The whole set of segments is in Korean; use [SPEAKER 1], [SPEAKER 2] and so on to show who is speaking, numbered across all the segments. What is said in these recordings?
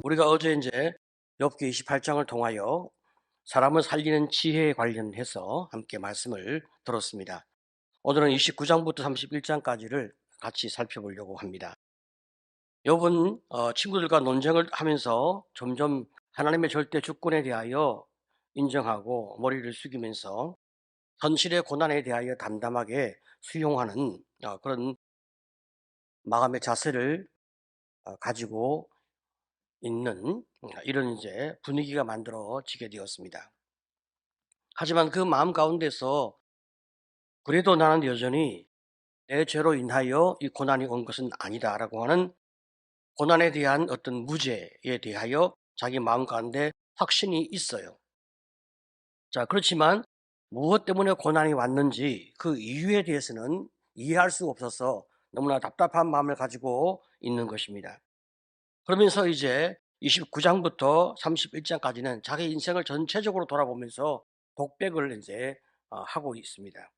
[SPEAKER 1] 우리가 어제 이제 욥기 28장을 통하여 사람을 살리는 지혜에 관련해서 함께 말씀을 들었습니다. 오늘은 29장부터 31장까지를 같이 살펴보려고 합니다. 욥은 친구들과 논쟁을 하면서 점점 하나님의 절대 주권에 대하여 인정하고 머리를 숙이면서 현실의 고난에 대하여 담담하게 수용하는 그런 마음의 자세를 가지고 있는 이런 이제 분위기가 만들어지게 되었습니다. 하지만 그 마음 가운데서 그래도 나는 여전히 내 죄로 인하여 이 고난이 온 것은 아니다라고 하는 고난에 대한 어떤 무죄에 대하여 자기 마음 가운데 확신이 있어요. 자, 그렇지만 무엇 때문에 고난이 왔는지 그 이유에 대해서는 이해할 수 없어서 너무나 답답한 마음을 가지고 있는 것입니다. 그러면서 이제 29장부터 31장까지는 자기 인생을 전체적으로 돌아보면서 독백을 이제 하고 있습니다.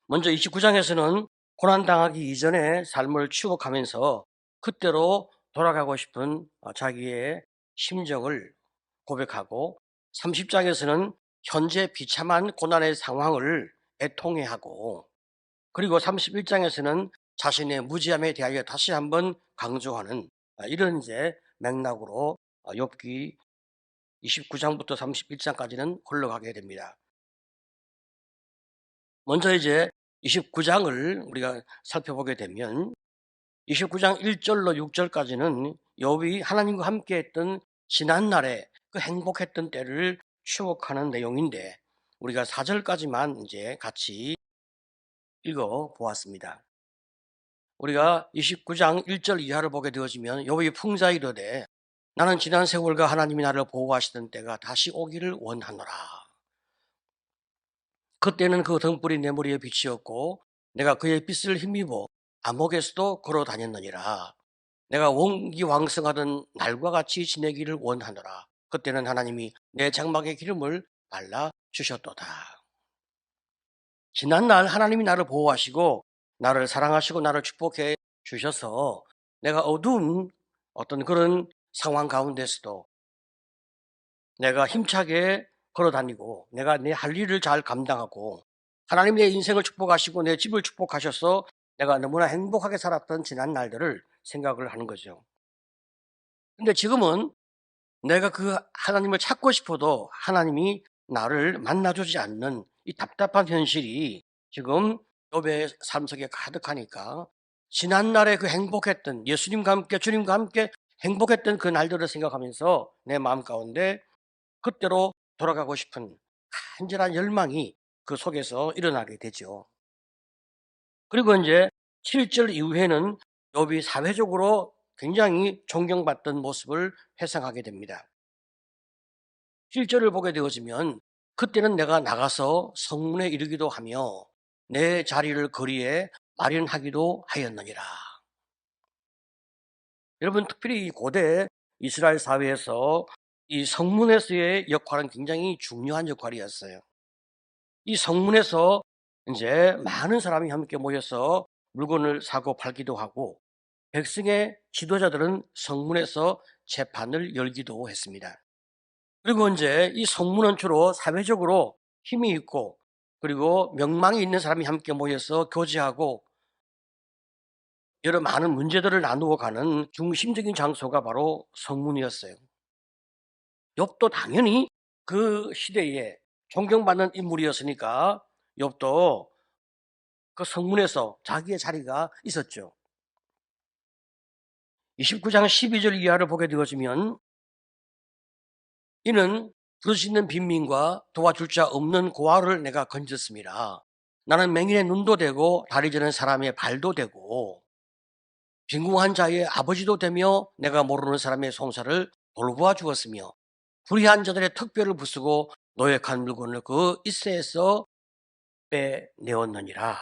[SPEAKER 1] 먼저 29장에서는 고난당하기 이전의 삶을 추억하면서 그때로 돌아가고 싶은 자기의 심정을 고백하고, 30장에서는 현재 비참한 고난의 상황을 애통해하고, 그리고 31장에서는 자신의 무지함에 대하여 다시 한번 강조하는 이런 이제 맥락으로 욥기 29장부터 31장까지는 흘러가게 됩니다. 먼저 이제 29장을 우리가 살펴보게 되면 29장 1절로 6절까지는 욥이 하나님과 함께 했던 지난날의 그 행복했던 때를 추억하는 내용인데, 우리가 4절까지만 이제 같이 읽어 보았습니다. 우리가 29장 1절 이하를 보게 되어지면 욥이 풍자 이르되 나는 지난 세월과 하나님이 나를 보호하시던 때가 다시 오기를 원하노라. 그때는 그 등불이 내 머리에 빛이었고 내가 그의 빛을 힘입어 암흑에서도 걸어 다녔느니라. 내가 원기왕성하던 날과 같이 지내기를 원하노라. 그때는 하나님이 내 장막에 기름을 발라 주셨도다. 지난날 하나님이 나를 보호하시고 나를 사랑하시고 나를 축복해 주셔서 내가 어두운 어떤 그런 상황 가운데서도 내가 힘차게 걸어다니고 내가 내 할 일을 잘 감당하고 하나님이 내 인생을 축복하시고 내 집을 축복하셔서 내가 너무나 행복하게 살았던 지난 날들을 생각을 하는 거죠. 근데 지금은 내가 그 하나님을 찾고 싶어도 하나님이 나를 만나주지 않는 이 답답한 현실이 지금 욥의 삶 속에 가득하니까 지난날에 그 행복했던 예수님과 함께 주님과 함께 행복했던 그 날들을 생각하면서 내 마음 가운데 그때로 돌아가고 싶은 간절한 열망이 그 속에서 일어나게 되죠. 그리고 이제 7절 이후에는 욥이 사회적으로 굉장히 존경받던 모습을 회상하게 됩니다. 7절을 보게 되어지면 그때는 내가 나가서 성문에 이르기도 하며 내 자리를 거리에 마련하기도 하였느니라. 여러분, 특별히 이 고대 이스라엘 사회에서 이 성문에서의 역할은 굉장히 중요한 역할이었어요. 이 성문에서 이제 많은 사람이 함께 모여서 물건을 사고 팔기도 하고, 백성의 지도자들은 성문에서 재판을 열기도 했습니다. 그리고 이제 이 성문은 주로 사회적으로 힘이 있고 그리고 명망이 있는 사람이 함께 모여서 교제하고 여러 많은 문제들을 나누어 가는 중심적인 장소가 바로 성문이었어요. 욥도 당연히 그 시대에 존경받는 인물이었으니까 욥도 그 성문에서 자기의 자리가 있었죠. 29장 12절 이하를 보게 되어지면 이는 부르짖는 빈민과 도와줄 자 없는 고아를 내가 건졌습니다. 나는 맹인의 눈도 되고 다리 저는 사람의 발도 되고 빈궁한 자의 아버지도 되며 내가 모르는 사람의 송사를 돌보아 주었으며 불의한 자들의 턱뼈를 부수고 노획한 물건을 그 이새에서 빼내었느니라.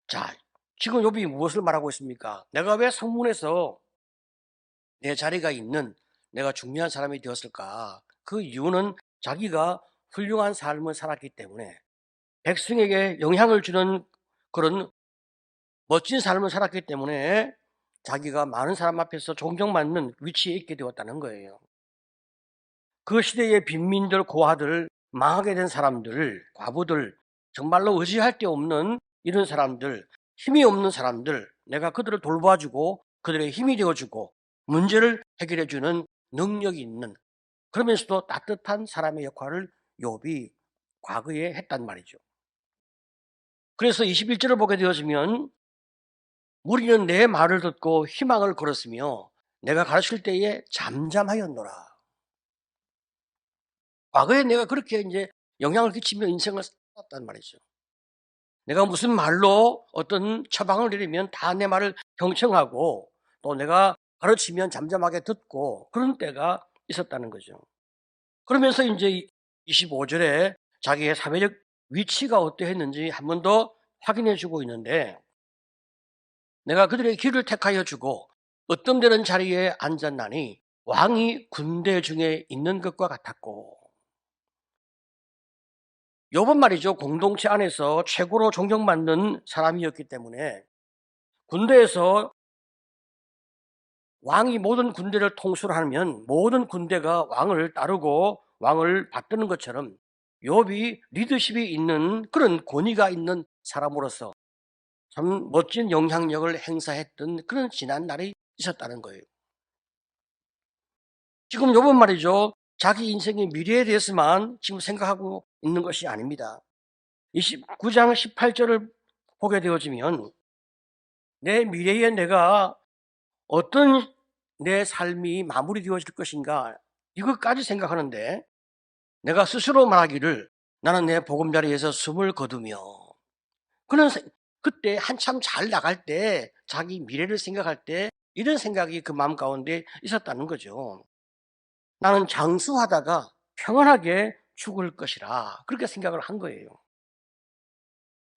[SPEAKER 1] 자, 지금 욥이 무엇을 말하고 있습니까? 내가 왜 성문에서 내 자리가 있는 내가 중요한 사람이 되었을까? 그 이유는 자기가 훌륭한 삶을 살았기 때문에 백성에게 영향을 주는 그런 멋진 삶을 살았기 때문에 자기가 많은 사람 앞에서 존경받는 위치에 있게 되었다는 거예요. 그 시대의 빈민들, 고아들, 망하게 된 사람들, 과부들, 정말로 의지할 데 없는 이런 사람들, 힘이 없는 사람들, 내가 그들을 돌봐주고 그들의 힘이 되어주고 문제를 해결해주는 능력이 있는, 그러면서도 따뜻한 사람의 역할을 욥이 과거에 했단 말이죠. 그래서 21절을 보게 되어지면 무리는 내 말을 듣고 희망을 걸었으며 내가 가르칠 때에 잠잠하였노라. 과거에 내가 그렇게 이제 영향을 끼치며 인생을 살았단 말이죠. 내가 무슨 말로 어떤 처방을 내리면 다 내 말을 경청하고 또 내가 가르치면 잠잠하게 듣고 그런 때가 있었다는 거죠. 그러면서 이제 25절에 자기의 사회적 위치가 어떠했는지 한 번 더 확인해 주고 있는데, 내가 그들의 길을 택하여 주고 어떤 데는 자리에 앉았나니 왕이 군대 중에 있는 것과 같았고. 욥은 말이죠, 공동체 안에서 최고로 존경받는 사람이었기 때문에 군대에서 왕이 모든 군대를 통수를 하면 모든 군대가 왕을 따르고 왕을 받드는 것처럼 욥이 리더십이 있는 그런 권위가 있는 사람으로서 참 멋진 영향력을 행사했던 그런 지난 날이 있었다는 거예요. 지금 욥은 말이죠, 자기 인생의 미래에 대해서만 지금 생각하고 있는 것이 아닙니다. 29장 18절을 보게 되어지면 내 미래에 내가 어떤 내 삶이 마무리되어질 것인가, 이것까지 생각하는데, 내가 스스로 말하기를 나는 내 보금자리에서 숨을 거두며, 그는 그때 한참 잘 나갈 때 자기 미래를 생각할 때 이런 생각이 그 마음 가운데 있었다는 거죠. 나는 장수하다가 평안하게 죽을 것이라, 그렇게 생각을 한 거예요.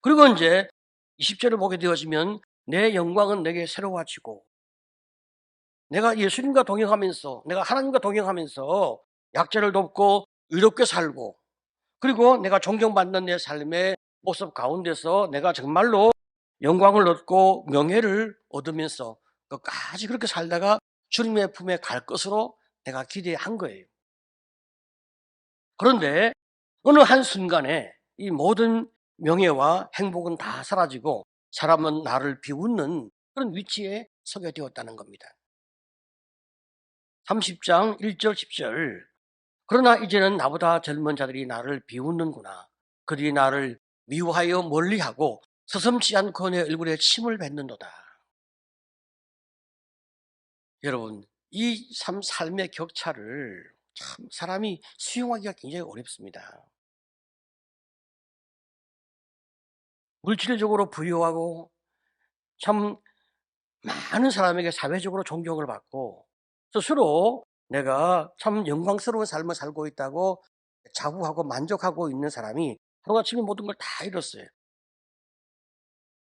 [SPEAKER 1] 그리고 이제 20절을 보게 되어지면 내 영광은 내게 새로워지고, 내가 예수님과 동행하면서, 내가 하나님과 동행하면서 약자를 돕고 의롭게 살고, 그리고 내가 존경받는 내 삶의 모습 가운데서 내가 정말로 영광을 얻고 명예를 얻으면서 끝까지 그렇게 살다가 주님의 품에 갈 것으로 내가 기대한 거예요. 그런데 어느 한순간에 이 모든 명예와 행복은 다 사라지고 사람은 나를 비웃는 그런 위치에 서게 되었다는 겁니다. 30장 1절 10절, 그러나 이제는 나보다 젊은 자들이 나를 비웃는구나. 그들이 나를 미워하여 멀리하고 서슴지 않고 내 얼굴에 침을 뱉는도다. 여러분, 이 삶의 격차를 참 사람이 수용하기가 굉장히 어렵습니다. 물질적으로 부유하고 참 많은 사람에게 사회적으로 존경을 받고 스스로 내가 참 영광스러운 삶을 살고 있다고 자부하고 만족하고 있는 사람이 하루아침에 모든 걸 다 잃었어요.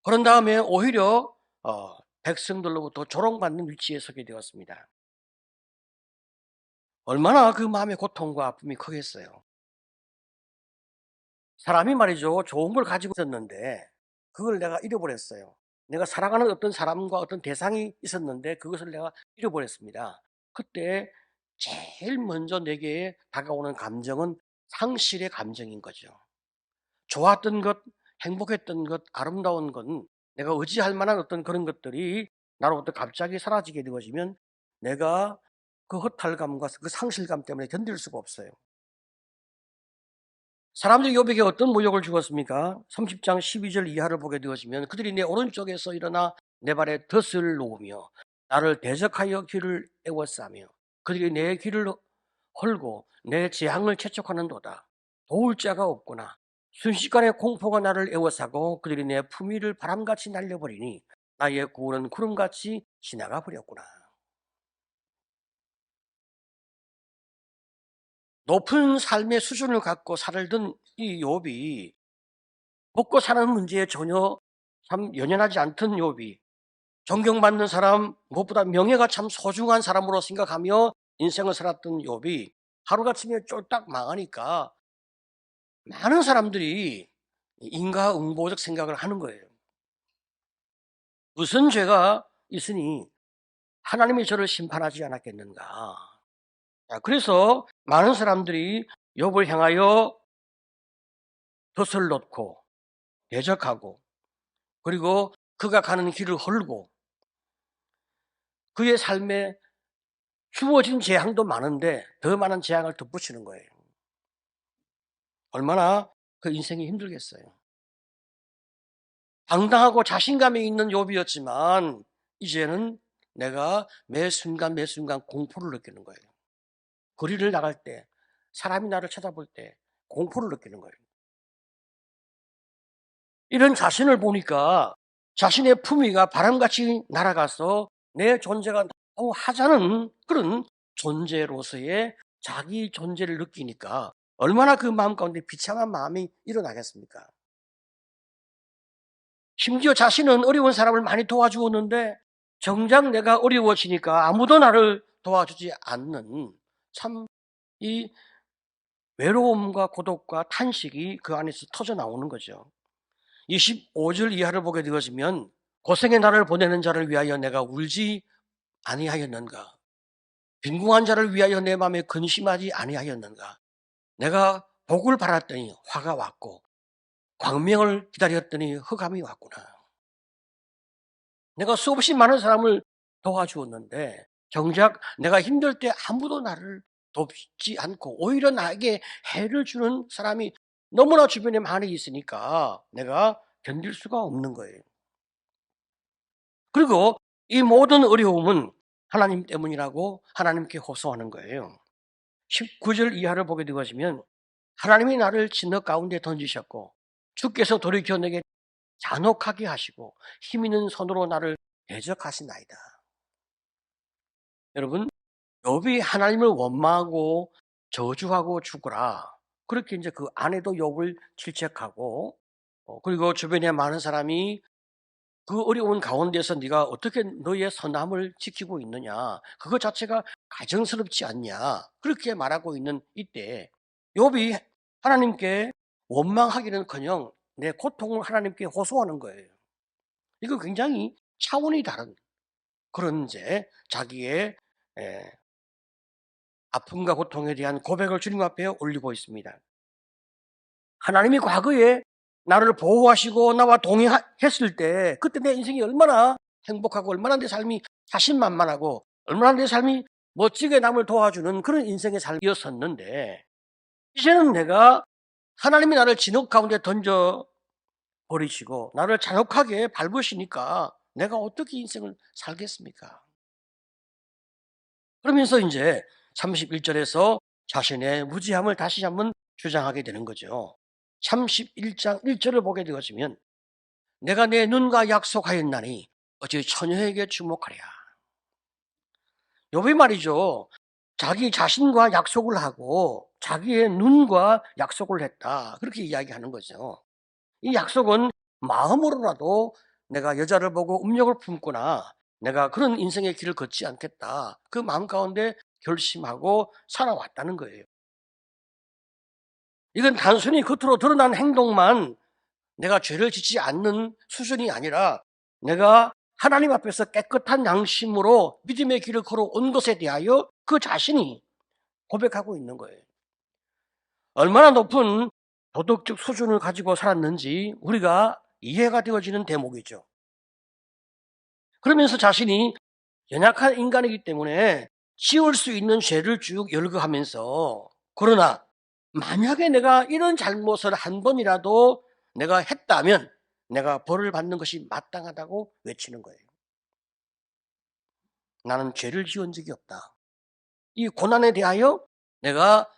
[SPEAKER 1] 그런 다음에 오히려 백성들로부터 조롱받는 위치에 서게 되었습니다. 얼마나 그 마음의 고통과 아픔이 크겠어요. 사람이 말이죠, 좋은 걸 가지고 있었는데 그걸 내가 잃어버렸어요. 내가 사랑하는 어떤 사람과 어떤 대상이 있었는데 그것을 내가 잃어버렸습니다. 그때 제일 먼저 내게 다가오는 감정은 상실의 감정인 거죠. 좋았던 것, 행복했던 것, 아름다운 건, 내가 의지할 만한 어떤 그런 것들이 나로부터 갑자기 사라지게 되어지면 내가 그 허탈감과 그 상실감 때문에 견딜 수가 없어요. 사람들이 욥에게 어떤 모욕을 주었습니까? 30장 12절 이하를 보게 되어지면 그들이 내 오른쪽에서 일어나 내 발에 덫을 놓으며 나를 대적하여 길을 애워싸며 그들이 내 길을 헐고 내 재앙을 채촉하는도다. 도울 자가 없구나. 순식간에 공포가 나를 애워싸고 그들이 내 품위를 바람같이 날려버리니 나의 구원은 구름같이 지나가 버렸구나. 높은 삶의 수준을 갖고 살던 이 욥이, 먹고 사는 문제에 전혀 참 연연하지 않던 욥이, 존경받는 사람, 무엇보다 명예가 참 소중한 사람으로 생각하며 인생을 살았던 욥이 하루아침에 쫄딱 망하니까 많은 사람들이 인과응보적 생각을 하는 거예요. 무슨 죄가 있으니 하나님이 저를 심판하지 않았겠는가. 그래서 많은 사람들이 욥을 향하여 덫을 놓고 대적하고, 그리고 그가 가는 길을 헐고, 그의 삶에 주어진 재앙도 많은데 더 많은 재앙을 덧붙이는 거예요. 얼마나 그 인생이 힘들겠어요. 당당하고 자신감이 있는 욥이었지만 이제는 내가 매 순간 매 순간 공포를 느끼는 거예요. 거리를 나갈 때, 사람이 나를 쳐다볼 때 공포를 느끼는 거예요. 이런 자신을 보니까 자신의 품위가 바람같이 날아가서 내 존재가 너무 하찮은 그런 존재로서의 자기 존재를 느끼니까 얼마나 그 마음 가운데 비참한 마음이 일어나겠습니까? 심지어 자신은 어려운 사람을 많이 도와주었는데 정작 내가 어려워지니까 아무도 나를 도와주지 않는, 참 이 외로움과 고독과 탄식이 그 안에서 터져 나오는 거죠. 25절 이하를 보게 되어지면 고생의 나를 보내는 자를 위하여 내가 울지 아니하였는가? 빈궁한 자를 위하여 내 마음에 근심하지 아니하였는가? 내가 복을 바랐더니 화가 왔고 광명을 기다렸더니 흑암이 왔구나. 내가 수없이 많은 사람을 도와주었는데 정작 내가 힘들 때 아무도 나를 돕지 않고 오히려 나에게 해를 주는 사람이 너무나 주변에 많이 있으니까 내가 견딜 수가 없는 거예요. 그리고 이 모든 어려움은 하나님 때문이라고 하나님께 호소하는 거예요. 19절 이하를 보게 되어지면 하나님이 나를 진흙 가운데 던지셨고 주께서 돌이켜 내게 잔혹하게 하시고 힘 있는 손으로 나를 대적하시나이다. 여러분, 욥이 하나님을 원망하고 저주하고 죽으라, 그렇게 이제 그 아내도 욥을 질책하고, 그리고 주변에 많은 사람이 그 어려운 가운데서 네가 어떻게 너의 선함을 지키고 있느냐, 그것 자체가 가정스럽지 않냐, 그렇게 말하고 있는 이때 욥이 하나님께 원망하기는커녕 내 고통을 하나님께 호소하는 거예요. 이거 굉장히 차원이 다른 그런 이제 자기의 아픔과 고통에 대한 고백을 주님 앞에 올리고 있습니다. 하나님이 과거에 나를 보호하시고 나와 동행했을 때 그때 내 인생이 얼마나 행복하고 얼마나 내 삶이 자신만만하고 얼마나 내 삶이 멋지게 남을 도와주는 그런 인생의 삶이었었는데, 이제는 내가 하나님이 나를 진흙 가운데 던져 버리시고 나를 잔혹하게 밟으시니까 내가 어떻게 인생을 살겠습니까? 그러면서 이제 31절에서 자신의 무지함을 다시 한번 주장하게 되는 거죠. 31장 1절을 보게 되어지면 내가 내 눈과 약속하였나니 어찌 처녀에게 주목하랴. 욥이 말이죠, 자기 자신과 약속을 하고 자기의 눈과 약속을 했다, 그렇게 이야기하는 거죠. 이 약속은 마음으로라도 내가 여자를 보고 음욕을 품거나 내가 그런 인생의 길을 걷지 않겠다, 그 마음 가운데 결심하고 살아왔다는 거예요. 이건 단순히 겉으로 드러난 행동만 내가 죄를 짓지 않는 수준이 아니라 내가 하나님 앞에서 깨끗한 양심으로 믿음의 길을 걸어온 것에 대하여 그 자신이 고백하고 있는 거예요. 얼마나 높은 도덕적 수준을 가지고 살았는지 우리가 이해가 되어지는 대목이죠. 그러면서 자신이 연약한 인간이기 때문에 지울 수 있는 죄를 쭉 열거하면서, 그러나 만약에 내가 이런 잘못을 한 번이라도 내가 했다면 내가 벌을 받는 것이 마땅하다고 외치는 거예요. 나는 죄를 지은 적이 없다. 이 고난에 대하여 내가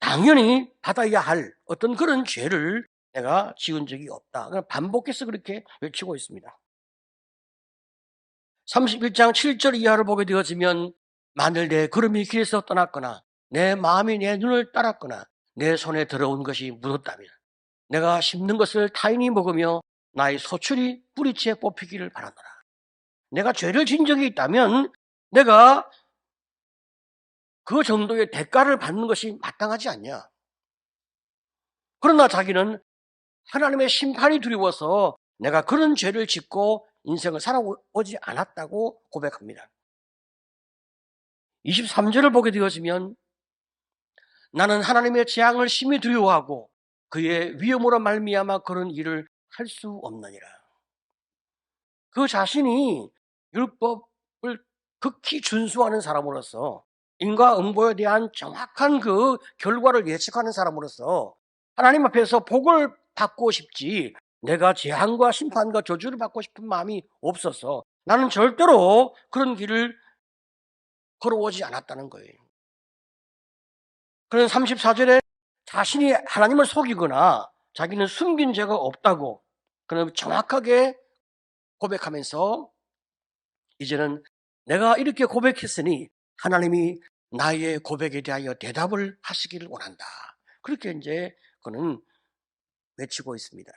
[SPEAKER 1] 당연히 받아야 할 어떤 그런 죄를 내가 지은 적이 없다. 반복해서 그렇게 외치고 있습니다. 31장 7절 이하를 보게 되어지면 만일 내 걸음이 길에서 떠났거나 내 마음이 내 눈을 따랐거나 내 손에 들어온 것이 묻었다면 내가 심는 것을 타인이 먹으며 나의 소출이 뿌리채 뽑히기를 바라노라. 내가 죄를 지은 적이 있다면 내가 그 정도의 대가를 받는 것이 마땅하지 않냐. 그러나 자기는 하나님의 심판이 두려워서 내가 그런 죄를 짓고 인생을 살아오지 않았다고 고백합니다. 23절을 보게 되어지면 나는 하나님의 재앙을 심히 두려워하고 그의 위험으로 말미암아 그런 일을 할 수 없느니라. 그 자신이 율법을 극히 준수하는 사람으로서 인과응보에 대한 정확한 그 결과를 예측하는 사람으로서 하나님 앞에서 복을 받고 싶지 내가 재앙과 심판과 저주를 받고 싶은 마음이 없어서 나는 절대로 그런 길을 걸어오지 않았다는 거예요. 그래서 34절에 자신이 하나님을 속이거나 자기는 숨긴 죄가 없다고 그는 정확하게 고백하면서 이제는 내가 이렇게 고백했으니 하나님이 나의 고백에 대하여 대답을 하시기를 원한다. 그렇게 이제 그는 외치고 있습니다.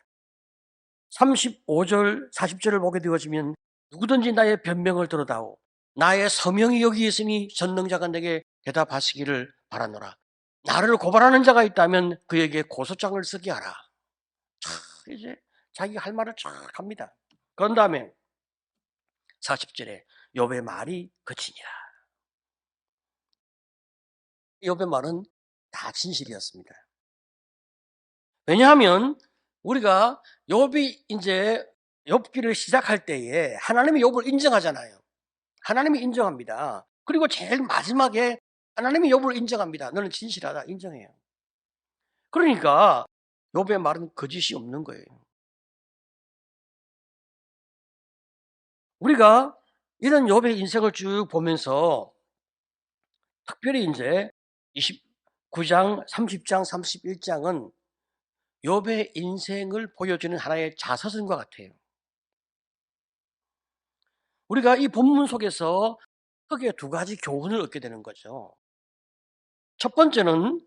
[SPEAKER 1] 35절, 40절을 보게 되어지면 누구든지 나의 변명을 들어다오. 나의 서명이 여기 있으니 전능자가 내게 대답하시기를 바라노라. 나를 고발하는 자가 있다면 그에게 고소장을 쓰게 하라. 이제 자기 할 말을 쫙 합니다. 그런 다음에 40절에 욥의 말이 그치니라. 욥의 말은 다 진실이었습니다. 왜냐하면 우리가 욥이 이제 욥기를 시작할 때에 하나님이 욥을 인정하잖아요. 하나님이 인정합니다. 그리고 제일 마지막에 하나님이 욥을 인정합니다. 너는 진실하다 인정해요. 그러니까 욥의 말은 거짓이 없는 거예요. 우리가 이런 욥의 인생을 쭉 보면서 특별히 이제 29장, 30장, 31장은 욥의 인생을 보여주는 하나의 자서전과 같아요. 우리가 이 본문 속에서 크게 두 가지 교훈을 얻게 되는 거죠. 첫 번째는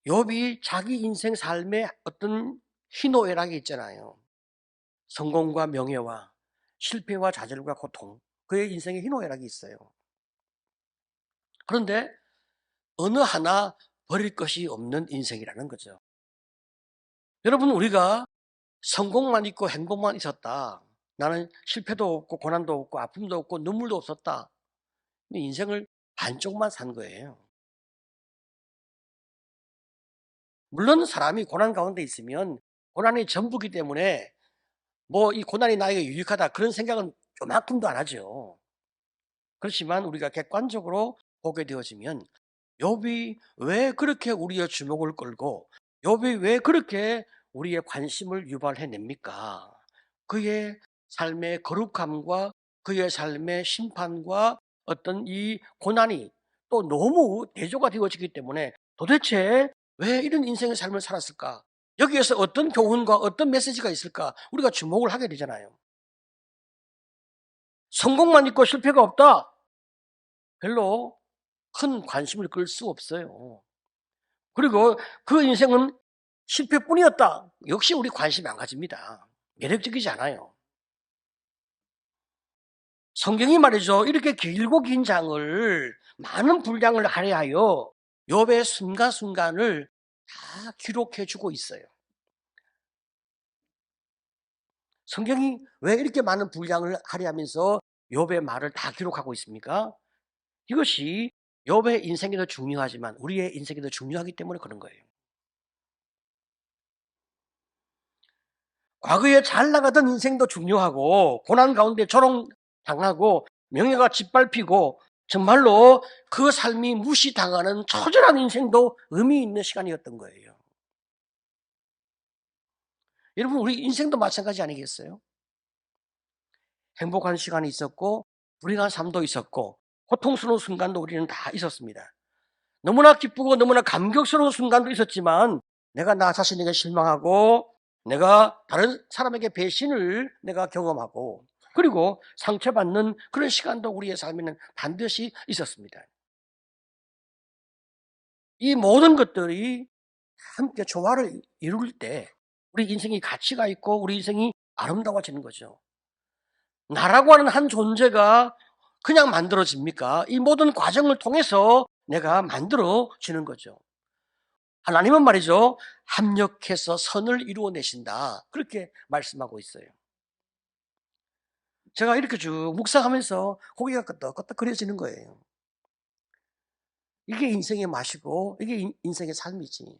[SPEAKER 1] 욥이 자기 인생 삶에 어떤 희노애락이 있잖아요. 성공과 명예와 실패와 좌절과 고통, 그의 인생에 희노애락이 있어요. 그런데 어느 하나 버릴 것이 없는 인생이라는 거죠. 여러분, 우리가 성공만 있고 행복만 있었다. 나는 실패도 없고 고난도 없고 아픔도 없고 눈물도 없었다. 인생을 반쪽만 산 거예요. 물론 사람이 고난 가운데 있으면 고난이 전부기 때문에 뭐 이 고난이 나에게 유익하다 그런 생각은 요만큼도 안 하죠. 그렇지만 우리가 객관적으로 보게 되어지면 욥이 왜 그렇게 우리의 주목을 끌고 욥이 왜 그렇게 우리의 관심을 유발해냅니까? 그의 삶의 거룩함과 그의 삶의 심판과 어떤 이 고난이 또 너무 대조가 되어지기 때문에 도대체 왜 이런 인생의 삶을 살았을까? 여기에서 어떤 교훈과 어떤 메시지가 있을까? 우리가 주목을 하게 되잖아요. 성공만 있고 실패가 없다? 별로 큰 관심을 끌 수 없어요. 그리고 그 인생은 실패뿐이었다. 역시 우리 관심 안 가집니다. 매력적이지 않아요. 성경이 말이죠. 이렇게 길고 긴 장을 많은 분량을 할애하여 욥의 순간순간을 다 기록해 주고 있어요. 성경이 왜 이렇게 많은 분량을 할애하면서 욥의 말을 다 기록하고 있습니까? 이것이 욥의 인생이 더 중요하지만 우리의 인생이 더 중요하기 때문에 그런 거예요. 과거에 잘 나가던 인생도 중요하고 고난 가운데 조롱당하고 명예가 짓밟히고 정말로 그 삶이 무시당하는 처절한 인생도 의미 있는 시간이었던 거예요. 여러분, 우리 인생도 마찬가지 아니겠어요? 행복한 시간이 있었고 불행한 삶도 있었고 고통스러운 순간도 우리는 다 있었습니다. 너무나 기쁘고 너무나 감격스러운 순간도 있었지만 내가 나 자신에게 실망하고 내가 다른 사람에게 배신을 내가 경험하고 그리고 상처받는 그런 시간도 우리의 삶에는 반드시 있었습니다. 이 모든 것들이 함께 조화를 이룰 때 우리 인생이 가치가 있고 우리 인생이 아름다워지는 거죠. 나라고 하는 한 존재가 그냥 만들어집니까? 이 모든 과정을 통해서 내가 만들어지는 거죠. 하나님은 말이죠, 합력해서 선을 이루어내신다. 그렇게 말씀하고 있어요. 제가 이렇게 쭉 묵상하면서 고개가 끄덕끄덕 그려지는 거예요. 이게 인생의 맛이고 이게 인생의 삶이지.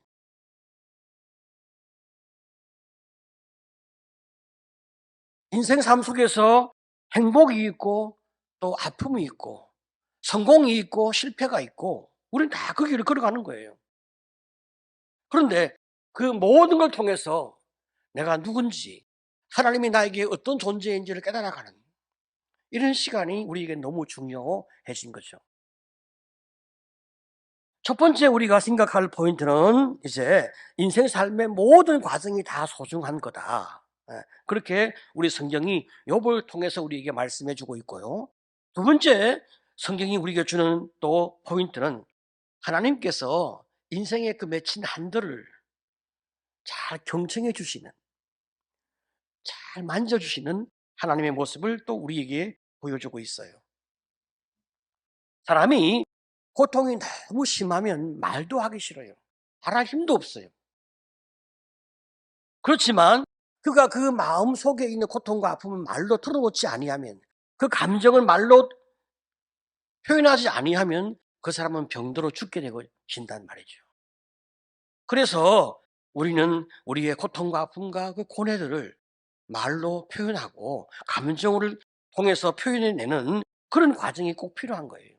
[SPEAKER 1] 인생 삶 속에서 행복이 있고 또 아픔이 있고 성공이 있고 실패가 있고 우리는 다 그 길을 걸어가는 거예요. 그런데 그 모든 걸 통해서 내가 누군지, 하나님이 나에게 어떤 존재인지를 깨달아가는 이런 시간이 우리에게 너무 중요해진 거죠. 첫 번째 우리가 생각할 포인트는 이제 인생 삶의 모든 과정이 다 소중한 거다. 그렇게 우리 성경이 욥을 통해서 우리에게 말씀해 주고 있고요. 두 번째 성경이 우리에게 주는 또 포인트는 하나님께서 인생의 그 맺힌 한들을 잘 경청해 주시는, 잘 만져주시는 하나님의 모습을 또 우리에게 보여주고 있어요. 사람이 고통이 너무 심하면 말도 하기 싫어요. 말할 힘도 없어요. 그렇지만 그가 그 마음 속에 있는 고통과 아픔을 말로 털어놓지 아니하면, 그 감정을 말로 표현하지 아니하면 그 사람은 병들어 죽게 되고 신단 말이죠. 그래서 우리는 우리의 고통과 아픔과 그 고뇌들을 말로 표현하고 감정을 통해서 표현해내는 그런 과정이 꼭 필요한 거예요.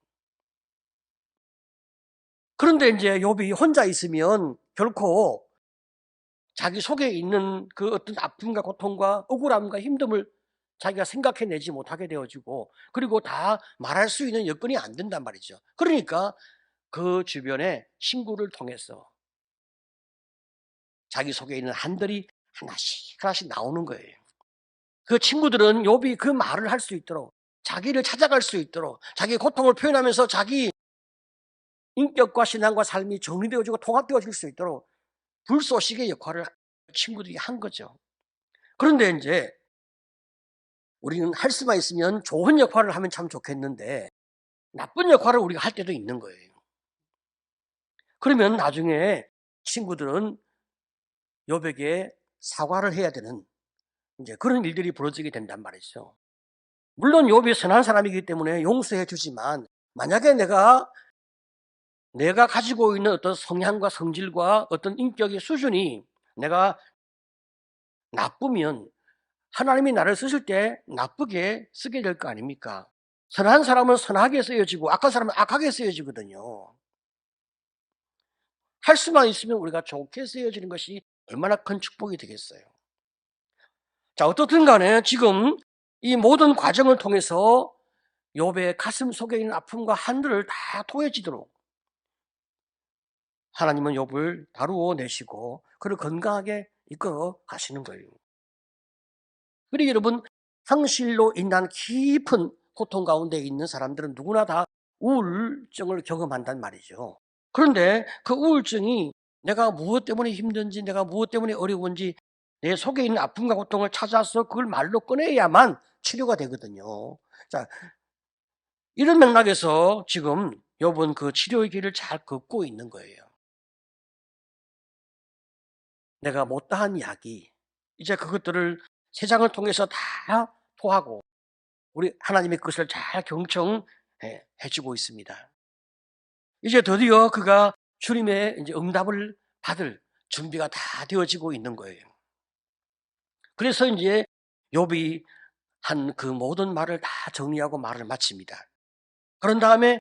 [SPEAKER 1] 그런데 이제 욥이 혼자 있으면 결코 자기 속에 있는 그 어떤 아픔과 고통과 억울함과 힘듦을 자기가 생각해내지 못하게 되어지고, 그리고 다 말할 수 있는 여건이 안 된단 말이죠. 그러니까 그 주변에 친구를 통해서 자기 속에 있는 한들이 하나씩 하나씩 나오는 거예요. 그 친구들은 욥이 그 말을 할 수 있도록, 자기를 찾아갈 수 있도록, 자기의 고통을 표현하면서 자기 인격과 신앙과 삶이 정리되어지고 통합되어질 수 있도록 불쏘시개 역할을 친구들이 한 거죠. 그런데 이제 우리는 할 수만 있으면 좋은 역할을 하면 참 좋겠는데 나쁜 역할을 우리가 할 때도 있는 거예요. 그러면 나중에 친구들은 욥에게 사과를 해야 되는 이제 그런 일들이 벌어지게 된단 말이죠. 물론 욥이 선한 사람이기 때문에 용서해 주지만, 만약에 내가 가지고 있는 어떤 성향과 성질과 어떤 인격의 수준이 내가 나쁘면 하나님이 나를 쓰실 때 나쁘게 쓰게 될 거 아닙니까? 선한 사람은 선하게 쓰여지고 악한 사람은 악하게 쓰여지거든요. 할 수만 있으면 우리가 좋게 쓰여지는 것이 얼마나 큰 축복이 되겠어요. 자, 어떻든 간에 지금 이 모든 과정을 통해서 욥의 가슴 속에 있는 아픔과 한들을 다 토해지도록 하나님은 욥을 다루어 내시고 그를 건강하게 이끌어 가시는 거예요. 그리고 여러분, 상실로 인한 깊은 고통 가운데 있는 사람들은 누구나 다 우울증을 경험한단 말이죠. 그런데 그 우울증이 내가 무엇 때문에 힘든지, 내가 무엇 때문에 어려운지 내 속에 있는 아픔과 고통을 찾아서 그걸 말로 꺼내야만 치료가 되거든요. 자, 이런 맥락에서 지금 욥은 그 치료의 길을 잘 걷고 있는 거예요. 내가 못다한 이야기, 이제 그것들을 세 장을 통해서 다 토하고 우리 하나님의 것을 잘 경청해 주고 있습니다. 이제 드디어 그가 주님의 이제 응답을 받을 준비가 다 되어지고 있는 거예요. 그래서 이제 욥이 한 그 모든 말을 다 정리하고 말을 마칩니다. 그런 다음에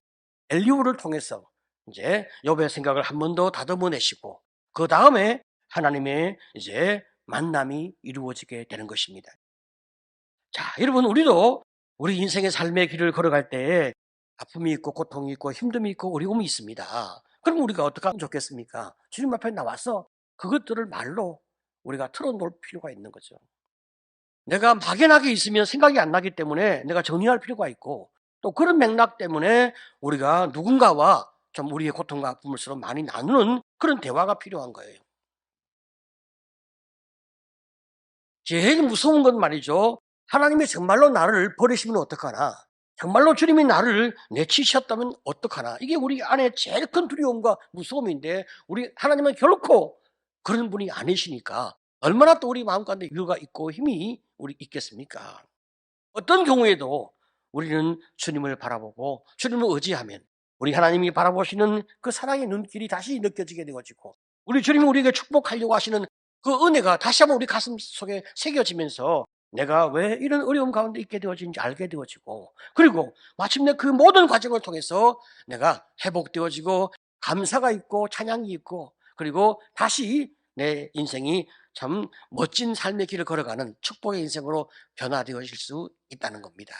[SPEAKER 1] 엘리후를 통해서 이제 욥의 생각을 한 번 더 다듬어 내시고 그 다음에 하나님의 이제 만남이 이루어지게 되는 것입니다. 자, 여러분, 우리도 우리 인생의 삶의 길을 걸어갈 때 아픔이 있고 고통이 있고 힘듦이 있고 어려움이 있습니다. 그럼 우리가 어떻게 하면 좋겠습니까? 주님 앞에 나와서 그것들을 말로 우리가 털어놓을 필요가 있는 거죠. 내가 막연하게 있으면 생각이 안 나기 때문에 내가 정리할 필요가 있고, 또 그런 맥락 때문에 우리가 누군가와 좀 우리의 고통과 아픔을 서로 많이 나누는 그런 대화가 필요한 거예요. 제일 무서운 건 말이죠, 하나님이 정말로 나를 버리시면 어떡하나, 정말로 주님이 나를 내치셨다면 어떡하나? 이게 우리 안에 제일 큰 두려움과 무서움인데 우리 하나님은 결코 그런 분이 아니시니까 얼마나 또 우리 마음 가운데 여유가 있고 힘이 우리 있겠습니까? 어떤 경우에도 우리는 주님을 바라보고 주님을 의지하면 우리 하나님이 바라보시는 그 사랑의 눈길이 다시 느껴지게 되어지고 우리 주님이 우리에게 축복하려고 하시는 그 은혜가 다시 한번 우리 가슴 속에 새겨지면서 내가 왜 이런 어려움 가운데 있게 되어지는지 알게 되어지고 그리고 마침내 그 모든 과정을 통해서 내가 회복되어지고 감사가 있고 찬양이 있고 그리고 다시 내 인생이 참 멋진 삶의 길을 걸어가는 축복의 인생으로 변화되어질 수 있다는 겁니다.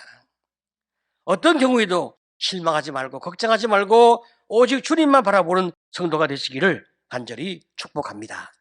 [SPEAKER 1] 어떤 경우에도 실망하지 말고 걱정하지 말고 오직 주님만 바라보는 성도가 되시기를 간절히 축복합니다.